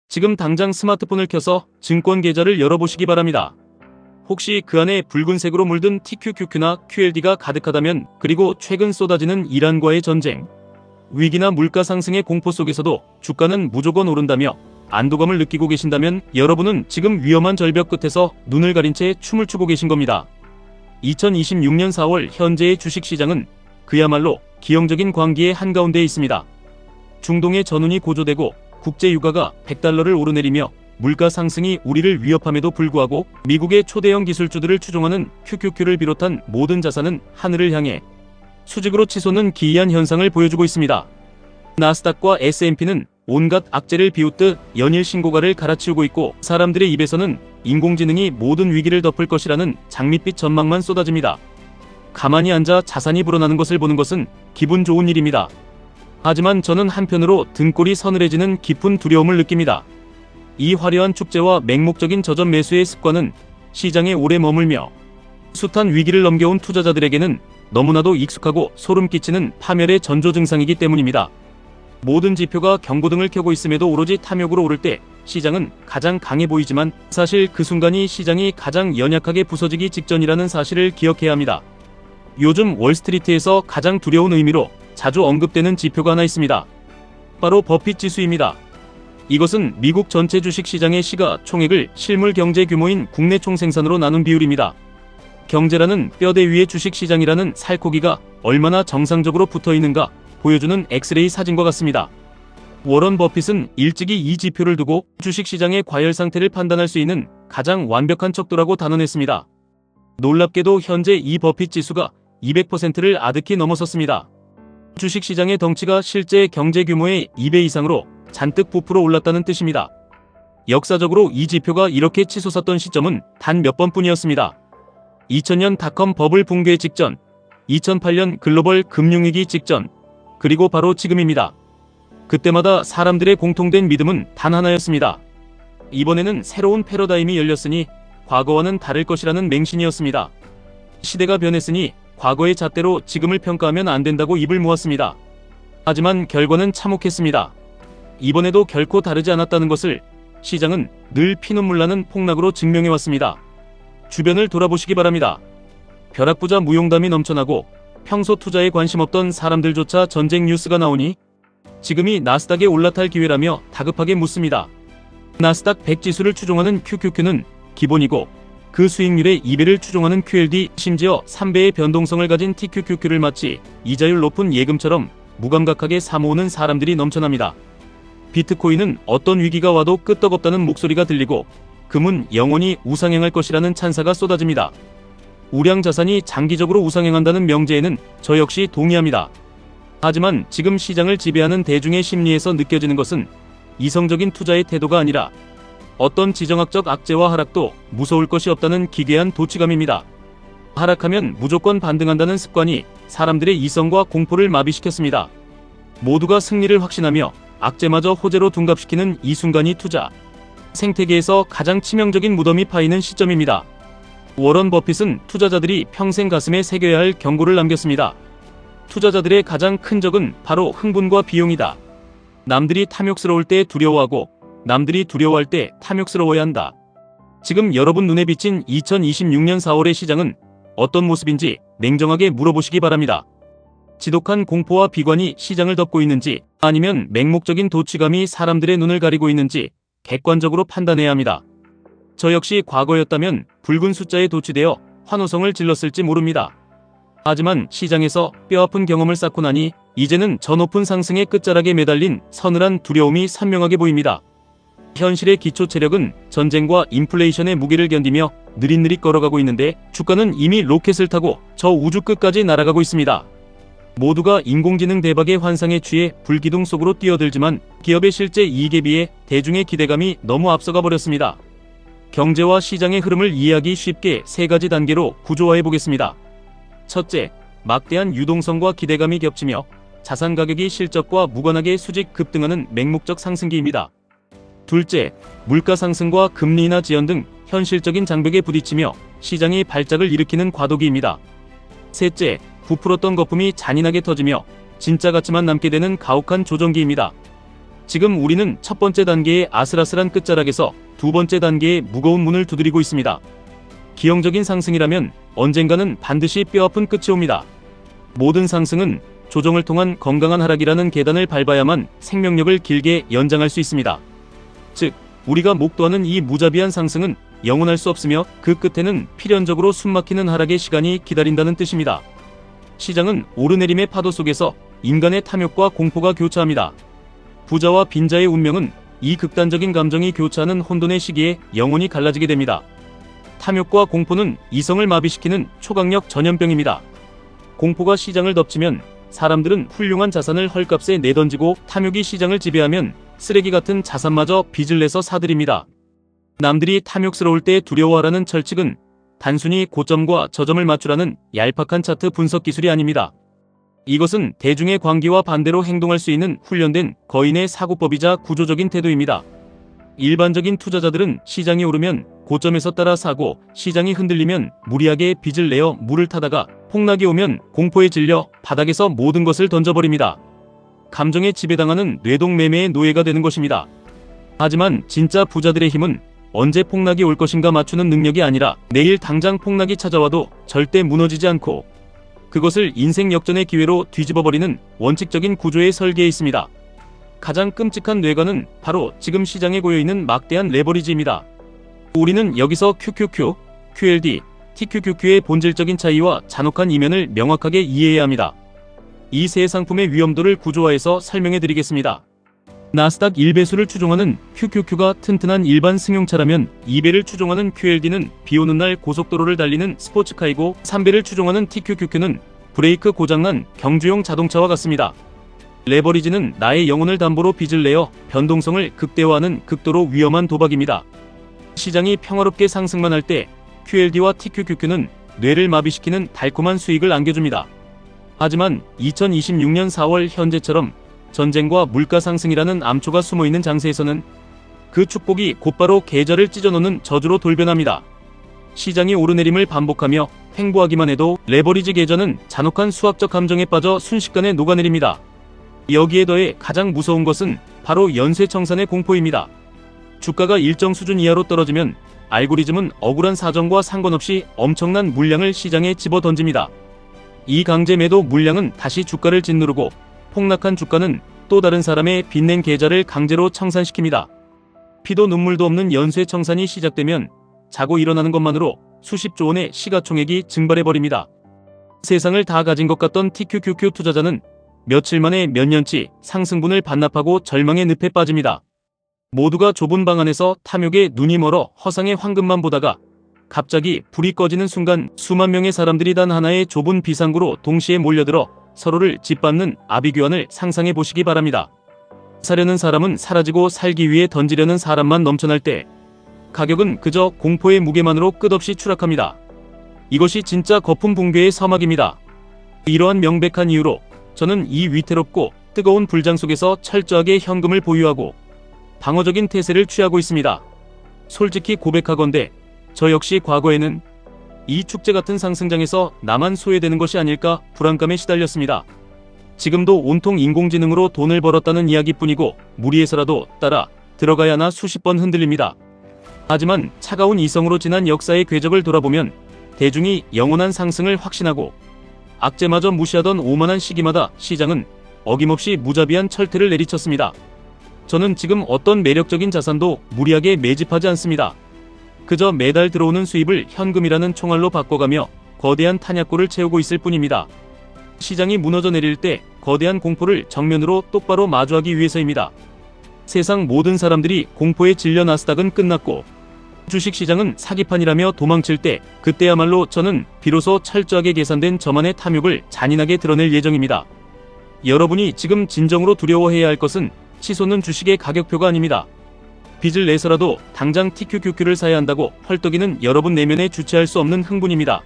지금 당장 스마트폰을 켜서 증권 계좌를 열어보시기 바랍니다. 혹시 그 안에 붉은색으로 물든 TQQQ나 QLD가 가득하다면, 그리고 최근 쏟아지는 이란과의 전쟁, 위기나 물가 상승의 공포 속에서도 주가는 무조건 오른다며 안도감을 느끼고 계신다면 여러분은 지금 위험한 절벽 끝에서 눈을 가린 채 춤을 추고 계신 겁니다. 2026년 4월 현재의 주식시장은 그야말로 기형적인 광기의 한가운데에 있습니다. 중동의 전운이 고조되고 국제 유가가 $100를 오르내리며 물가 상승이 우리를 위협함에도 불구하고 미국의 초대형 기술주들을 추종하는 QQQ를 비롯한 모든 자산은 하늘을 향해 수직으로 치솟는 기이한 현상을 보여주고 있습니다. 나스닥과 S&P는 온갖 악재를 비웃듯 연일 신고가를 갈아치우고 있고, 사람들의 입에서는 인공지능이 모든 위기를 덮을 것이라는 장밋빛 전망만 쏟아집니다. 가만히 앉아 자산이 불어나는 것을 보는 것은 기분 좋은 일입니다. 하지만 저는 한편으로 등골이 서늘해지는 깊은 두려움을 느낍니다. 이 화려한 축제와 맹목적인 저점 매수의 습관은 시장에 오래 머물며 숱한 위기를 넘겨온 투자자들에게는 너무나도 익숙하고 소름 끼치는 파멸의 전조 증상이기 때문입니다. 모든 지표가 경고등을 켜고 있음에도 오로지 탐욕으로 오를 때 시장은 가장 강해 보이지만, 사실 그 순간이 시장이 가장 연약하게 부서지기 직전이라는 사실을 기억해야 합니다. 요즘 월스트리트에서 가장 두려운 의미로 자주 언급되는 지표가 하나 있습니다. 바로 버핏 지수입니다. 이것은 미국 전체 주식시장의 시가총액을 실물 경제 규모인 국내 총생산으로 나눈 비율입니다. 경제라는 뼈대 위에 주식시장이라는 살코기가 얼마나 정상적으로 붙어있는가 보여주는 엑스레이 사진과 같습니다. 워런 버핏은 일찍이 이 지표를 두고 주식시장의 과열 상태를 판단할 수 있는 가장 완벽한 척도라고 단언했습니다. 놀랍게도 현재 이 버핏 지수가 200%를 아득히 넘어섰습니다. 주식시장의 덩치가 실제 경제 규모의 2배 이상으로 잔뜩 부풀어 올랐다는 뜻입니다. 역사적으로 이 지표가 이렇게 치솟았던 시점은 단 몇 번뿐이었습니다. 2000년 닷컴 버블 붕괴 직전, 2008년 글로벌 금융위기 직전, 그리고 바로 지금입니다. 그때마다 사람들의 공통된 믿음은 단 하나였습니다. 이번에는 새로운 패러다임이 열렸으니 과거와는 다를 것이라는 맹신이었습니다. 시대가 변했으니 과거의 잣대로 지금을 평가하면 안 된다고 입을 모았습니다. 하지만 결과는 참혹했습니다. 이번에도 결코 다르지 않았다는 것을 시장은 늘 피눈물 나는 폭락으로 증명해왔습니다. 주변을 돌아보시기 바랍니다. 벼락부자 무용담이 넘쳐나고 평소 투자에 관심 없던 사람들조차 전쟁 뉴스가 나오니 지금이 나스닥에 올라탈 기회라며 다급하게 묻습니다. 나스닥 100 지수를 추종하는 QQQ는 기본이고, 그 수익률의 2배를 추종하는 QLD, 심지어 3배의 변동성을 가진 TQQQ를 마치 이자율 높은 예금처럼 무감각하게 사모으는 사람들이 넘쳐납니다. 비트코인은 어떤 위기가 와도 끄떡없다는 목소리가 들리고, 금은 영원히 우상향할 것이라는 찬사가 쏟아집니다. 우량 자산이 장기적으로 우상향한다는 명제에는 저 역시 동의합니다. 하지만 지금 시장을 지배하는 대중의 심리에서 느껴지는 것은 이성적인 투자의 태도가 아니라 어떤 지정학적 악재와 하락도 무서울 것이 없다는 기괴한 도취감입니다. 하락하면 무조건 반등한다는 습관이 사람들의 이성과 공포를 마비시켰습니다. 모두가 승리를 확신하며 악재마저 호재로 둔갑시키는 이 순간이 투자 생태계에서 가장 치명적인 무덤이 파이는 시점입니다. 워런 버핏은 투자자들이 평생 가슴에 새겨야 할 경고를 남겼습니다. 투자자들의 가장 큰 적은 바로 흥분과 비용이다. 남들이 탐욕스러울 때 두려워하고, 남들이 두려워할 때 탐욕스러워야 한다. 지금 여러분 눈에 비친 2026년 4월의 시장은 어떤 모습인지 냉정하게 물어보시기 바랍니다. 지독한 공포와 비관이 시장을 덮고 있는지, 아니면 맹목적인 도취감이 사람들의 눈을 가리고 있는지 객관적으로 판단해야 합니다. 저 역시 과거였다면 붉은 숫자에 도취되어 환호성을 질렀을지 모릅니다. 하지만 시장에서 뼈아픈 경험을 쌓고 나니 이제는 저 높은 상승의 끝자락에 매달린 서늘한 두려움이 선명하게 보입니다. 현실의 기초 체력은 전쟁과 인플레이션의 무게를 견디며 느릿느릿 걸어가고 있는데, 주가는 이미 로켓을 타고 저 우주 끝까지 날아가고 있습니다. 모두가 인공지능 대박의 환상에 취해 불기둥 속으로 뛰어들지만 기업의 실제 이익에 비해 대중의 기대감이 너무 앞서가 버렸습니다. 경제와 시장의 흐름을 이해하기 쉽게 세 가지 단계로 구조화해 보겠습니다. 첫째, 막대한 유동성과 기대감이 겹치며 자산 가격이 실적과 무관하게 수직 급등하는 맹목적 상승기입니다. 둘째, 물가 상승과 금리 인하 지연 등 현실적인 장벽에 부딪히며 시장이 발작을 일으키는 과도기입니다. 셋째, 부풀었던 거품이 잔인하게 터지며 진짜 가치만 남게 되는 가혹한 조정기입니다. 지금 우리는 첫 번째 단계의 아슬아슬한 끝자락에서 두 번째 단계의 무거운 문을 두드리고 있습니다. 기형적인 상승이라면 언젠가는 반드시 뼈아픈 끝이 옵니다. 모든 상승은 조정을 통한 건강한 하락이라는 계단을 밟아야만 생명력을 길게 연장할 수 있습니다. 즉, 우리가 목도하는 이 무자비한 상승은 영원할 수 없으며 그 끝에는 필연적으로 숨막히는 하락의 시간이 기다린다는 뜻입니다. 시장은 오르내림의 파도 속에서 인간의 탐욕과 공포가 교차합니다. 부자와 빈자의 운명은 이 극단적인 감정이 교차하는 혼돈의 시기에 영원히 갈라지게 됩니다. 탐욕과 공포는 이성을 마비시키는 초강력 전염병입니다. 공포가 시장을 덮치면 사람들은 훌륭한 자산을 헐값에 내던지고, 탐욕이 시장을 지배하면 쓰레기 같은 자산마저 빚을 내서 사들입니다. 남들이 탐욕스러울 때 두려워하라는 철칙은 단순히 고점과 저점을 맞추라는 얄팍한 차트 분석 기술이 아닙니다. 이것은 대중의 광기와 반대로 행동할 수 있는 훈련된 거인의 사고법이자 구조적인 태도입니다. 일반적인 투자자들은 시장이 오르면 고점에서 따라 사고, 시장이 흔들리면 무리하게 빚을 내어 물을 타다가 폭락이 오면 공포에 질려 바닥에서 모든 것을 던져버립니다. 감정에 지배당하는 뇌동매매의 노예가 되는 것입니다. 하지만 진짜 부자들의 힘은 언제 폭락이 올 것인가 맞추는 능력이 아니라 내일 당장 폭락이 찾아와도 절대 무너지지 않고 그것을 인생 역전의 기회로 뒤집어버리는 원칙적인 구조의 설계에 있습니다. 가장 끔찍한 뇌관은 바로 지금 시장에 고여있는 막대한 레버리지입니다. 우리는 여기서 QQQ, QLD, TQQQ의 본질적인 차이와 잔혹한 이면을 명확하게 이해해야 합니다. 이 세 상품의 위험도를 구조화해서 설명해 드리겠습니다. 나스닥 1배수를 추종하는 QQQ가 튼튼한 일반 승용차라면, 2배를 추종하는 QLD는 비오는 날 고속도로를 달리는 스포츠카이고, 3배를 추종하는 TQQQ는 브레이크 고장난 경주용 자동차와 같습니다. 레버리지는 나의 영혼을 담보로 빚을 내어 변동성을 극대화하는 극도로 위험한 도박입니다. 시장이 평화롭게 상승만 할 때 QLD와 TQQQ는 뇌를 마비시키는 달콤한 수익을 안겨줍니다. 하지만 2026년 4월 현재처럼 전쟁과 물가 상승이라는 암초가 숨어있는 장세에서는 그 축복이 곧바로 계좌를 찢어놓는 저주로 돌변합니다. 시장이 오르내림을 반복하며 횡보하기만 해도 레버리지 계좌는 잔혹한 수학적 함정에 빠져 순식간에 녹아내립니다. 여기에 더해 가장 무서운 것은 바로 연쇄청산의 공포입니다. 주가가 일정 수준 이하로 떨어지면 알고리즘은 억울한 사정과 상관없이 엄청난 물량을 시장에 집어 던집니다. 이 강제 매도 물량은 다시 주가를 짓누르고, 폭락한 주가는 또 다른 사람의 빚낸 계좌를 강제로 청산시킵니다. 피도 눈물도 없는 연쇄청산이 시작되면 자고 일어나는 것만으로 수십조 원의 시가총액이 증발해버립니다. 세상을 다 가진 것 같던 TQQQ 투자자는 며칠 만에 몇 년치 상승분을 반납하고 절망의 늪에 빠집니다. 모두가 좁은 방 안에서 탐욕에 눈이 멀어 허상의 황금만 보다가 갑자기 불이 꺼지는 순간 수만 명의 사람들이 단 하나의 좁은 비상구로 동시에 몰려들어 서로를 짓밟는 아비규환을 상상해 보시기 바랍니다. 사려는 사람은 사라지고 살기 위해 던지려는 사람만 넘쳐날 때 가격은 그저 공포의 무게만으로 끝없이 추락합니다. 이것이 진짜 거품 붕괴의 서막입니다. 이러한 명백한 이유로 저는 이 위태롭고 뜨거운 불장 속에서 철저하게 현금을 보유하고 방어적인 태세를 취하고 있습니다. 솔직히 고백하건대 저 역시 과거에는 이 축제 같은 상승장에서 나만 소외되는 것이 아닐까 불안감에 시달렸습니다. 지금도 온통 인공지능으로 돈을 벌었다는 이야기뿐이고 무리해서라도 따라 들어가야 하나 수십 번 흔들립니다. 하지만 차가운 이성으로 지난 역사의 궤적을 돌아보면 대중이 영원한 상승을 확신하고 악재마저 무시하던 오만한 시기마다 시장은 어김없이 무자비한 철퇴를 내리쳤습니다. 저는 지금 어떤 매력적인 자산도 무리하게 매집하지 않습니다. 그저 매달 들어오는 수입을 현금이라는 총알로 바꿔가며 거대한 탄약고를 채우고 있을 뿐입니다. 시장이 무너져 내릴 때 거대한 공포를 정면으로 똑바로 마주하기 위해서입니다. 세상 모든 사람들이 공포에 질려 나스닥은 끝났고 주식시장은 사기판이라며 도망칠 때, 그때야말로 저는 비로소 철저하게 계산된 저만의 탐욕을 잔인하게 드러낼 예정입니다. 여러분이 지금 진정으로 두려워해야 할 것은 치솟는 주식의 가격표가 아닙니다. 빚을 내서라도 당장 TQQQ를 사야 한다고 헐떡이는 여러분 내면에 주체할 수 없는 흥분입니다.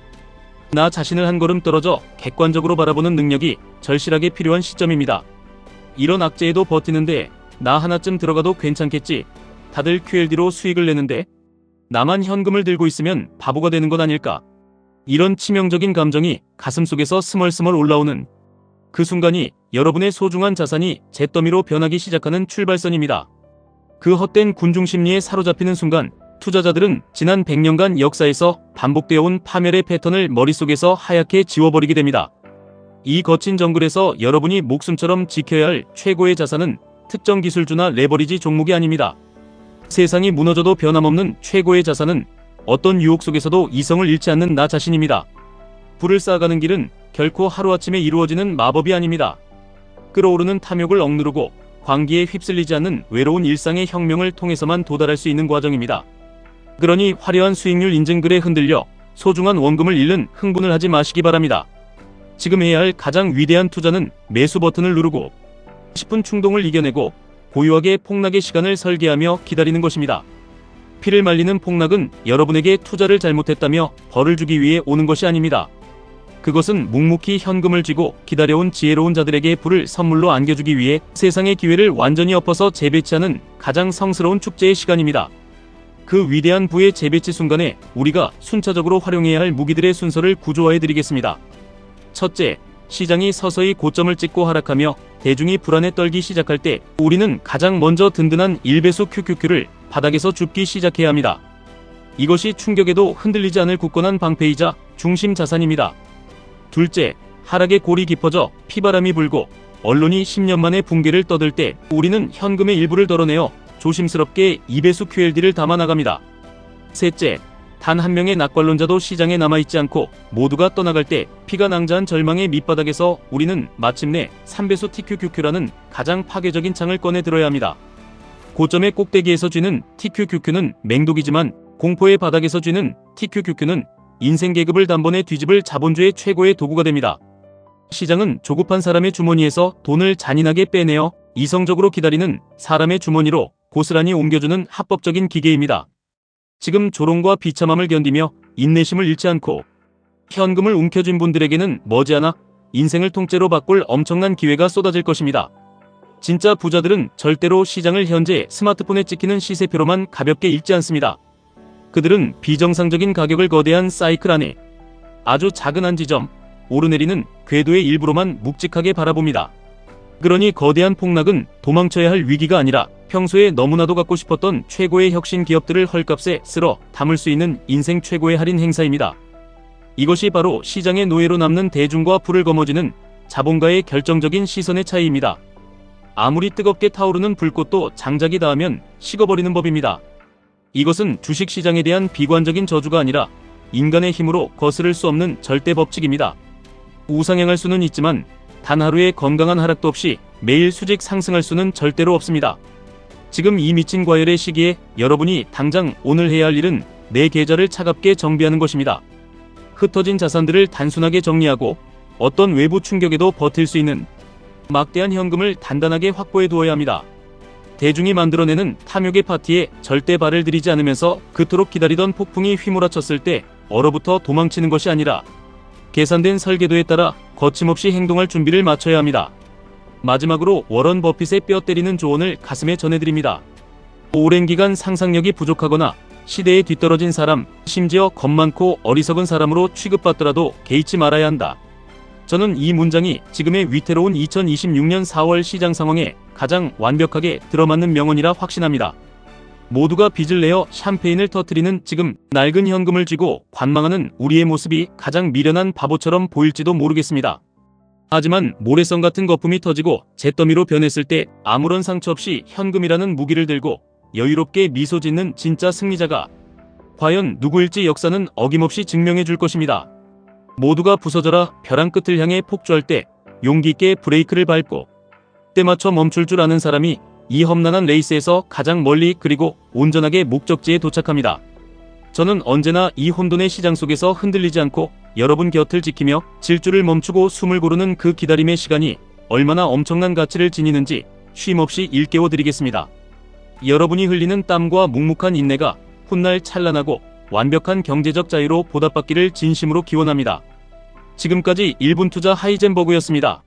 나 자신을 한 걸음 떨어져 객관적으로 바라보는 능력이 절실하게 필요한 시점입니다. 이런 악재에도 버티는데 나 하나쯤 들어가도 괜찮겠지. 다들 QLD로 수익을 내는데 나만 현금을 들고 있으면 바보가 되는 건 아닐까. 이런 치명적인 감정이 가슴속에서 스멀스멀 올라오는 그 순간이 여러분의 소중한 자산이 잿더미로 변하기 시작하는 출발선입니다. 그 헛된 군중 심리에 사로잡히는 순간 투자자들은 지난 100년간 역사에서 반복되어 온 파멸의 패턴을 머릿속에서 하얗게 지워버리게 됩니다. 이 거친 정글에서 여러분이 목숨처럼 지켜야 할 최고의 자산은 특정 기술주나 레버리지 종목이 아닙니다. 세상이 무너져도 변함없는 최고의 자산은 어떤 유혹 속에서도 이성을 잃지 않는 나 자신입니다. 부를 쌓아가는 길은 결코 하루아침에 이루어지는 마법이 아닙니다. 끓어오르는 탐욕을 억누르고 광기에 휩쓸리지 않는 외로운 일상의 혁명을 통해서만 도달할 수 있는 과정입니다. 그러니 화려한 수익률 인증글에 흔들려 소중한 원금을 잃는 흥분을 하지 마시기 바랍니다. 지금 해야 할 가장 위대한 투자는 매수 버튼을 누르고 싶은 충동을 이겨내고 고요하게 폭락의 시간을 설계하며 기다리는 것입니다. 피를 말리는 폭락은 여러분에게 투자를 잘못했다며 벌을 주기 위해 오는 것이 아닙니다. 그것은 묵묵히 현금을 쥐고 기다려온 지혜로운 자들에게 불을 선물로 안겨주기 위해 세상의 기회를 완전히 엎어서 재배치하는 가장 성스러운 축제의 시간입니다. 그 위대한 부의 재배치 순간에 우리가 순차적으로 활용해야 할 무기들의 순서를 구조화해드리겠습니다. 첫째, 시장이 서서히 고점을 찍고 하락하며 대중이 불안에 떨기 시작할 때 우리는 가장 먼저 든든한 1배수 QQQ를 바닥에서 줍기 시작해야 합니다. 이것이 충격에도 흔들리지 않을 굳건한 방패이자 중심 자산입니다. 둘째, 하락의 골이 깊어져 피바람이 불고 언론이 10년 만에 붕괴를 떠들 때 우리는 현금의 일부를 덜어내어 조심스럽게 2배수 QLD를 담아나갑니다. 셋째, 단 한 명의 낙관론자도 시장에 남아있지 않고 모두가 떠나갈 때 피가 낭자한 절망의 밑바닥에서 우리는 마침내 3배수 TQQQ라는 가장 파괴적인 창을 꺼내 들어야 합니다. 고점의 꼭대기에서 쥐는 TQQQ는 맹독이지만 공포의 바닥에서 쥐는 TQQQ는 인생 계급을 단번에 뒤집을 자본주의 최고의 도구가 됩니다. 시장은 조급한 사람의 주머니에서 돈을 잔인하게 빼내어 이성적으로 기다리는 사람의 주머니로 고스란히 옮겨주는 합법적인 기계입니다. 지금 조롱과 비참함을 견디며 인내심을 잃지 않고 현금을 움켜쥔 분들에게는 머지않아 인생을 통째로 바꿀 엄청난 기회가 쏟아질 것입니다. 진짜 부자들은 절대로 시장을 현재 스마트폰에 찍히는 시세표로만 가볍게 읽지 않습니다. 그들은 비정상적인 가격을 거대한 사이클 안에 아주 작은 한 지점, 오르내리는 궤도의 일부로만 묵직하게 바라봅니다. 그러니 거대한 폭락은 도망쳐야 할 위기가 아니라 평소에 너무나도 갖고 싶었던 최고의 혁신 기업들을 헐값에 쓸어 담을 수 있는 인생 최고의 할인 행사입니다. 이것이 바로 시장의 노예로 남는 대중과 불을 거머쥐는 자본가의 결정적인 시선의 차이입니다. 아무리 뜨겁게 타오르는 불꽃도 장작이 닿으면 식어버리는 법입니다. 이것은 주식시장에 대한 비관적인 저주가 아니라 인간의 힘으로 거스를 수 없는 절대 법칙입니다. 우상향할 수는 있지만 단 하루의 건강한 하락도 없이 매일 수직 상승할 수는 절대로 없습니다. 지금 이 미친 과열의 시기에 여러분이 당장 오늘 해야 할 일은 내 계좌를 차갑게 정비하는 것입니다. 흩어진 자산들을 단순하게 정리하고 어떤 외부 충격에도 버틸 수 있는 막대한 현금을 단단하게 확보해 두어야 합니다. 대중이 만들어내는 탐욕의 파티에 절대 발을 들이지 않으면서 그토록 기다리던 폭풍이 휘몰아쳤을 때 얼어붙어 도망치는 것이 아니라 계산된 설계도에 따라 거침없이 행동할 준비를 마쳐야 합니다. 마지막으로 워런 버핏의 뼈 때리는 조언을 가슴에 전해드립니다. 오랜 기간 상상력이 부족하거나 시대에 뒤떨어진 사람, 심지어 겁 많고 어리석은 사람으로 취급받더라도 개의치 말아야 한다. 저는 이 문장이 지금의 위태로운 2026년 4월 시장 상황에 가장 완벽하게 들어맞는 명언이라 확신합니다. 모두가 빚을 내어 샴페인을 터뜨리는 지금 낡은 현금을 쥐고 관망하는 우리의 모습이 가장 미련한 바보처럼 보일지도 모르겠습니다. 하지만 모래성 같은 거품이 터지고 잿더미로 변했을 때 아무런 상처 없이 현금이라는 무기를 들고 여유롭게 미소 짓는 진짜 승리자가 과연 누구일지 역사는 어김없이 증명해 줄 것입니다. 모두가 부서져라 벼랑 끝을 향해 폭주할 때 용기 있게 브레이크를 밟고 때 맞춰 멈출 줄 아는 사람이 이 험난한 레이스에서 가장 멀리 그리고 온전하게 목적지에 도착합니다. 저는 언제나 이 혼돈의 시장 속에서 흔들리지 않고 여러분 곁을 지키며 질주를 멈추고 숨을 고르는 그 기다림의 시간이 얼마나 엄청난 가치를 지니는지 쉼없이 일깨워 드리겠습니다. 여러분이 흘리는 땀과 묵묵한 인내가 훗날 찬란하고 완벽한 경제적 자유로 보답받기를 진심으로 기원합니다. 지금까지 1분 투자 하이젠버그였습니다.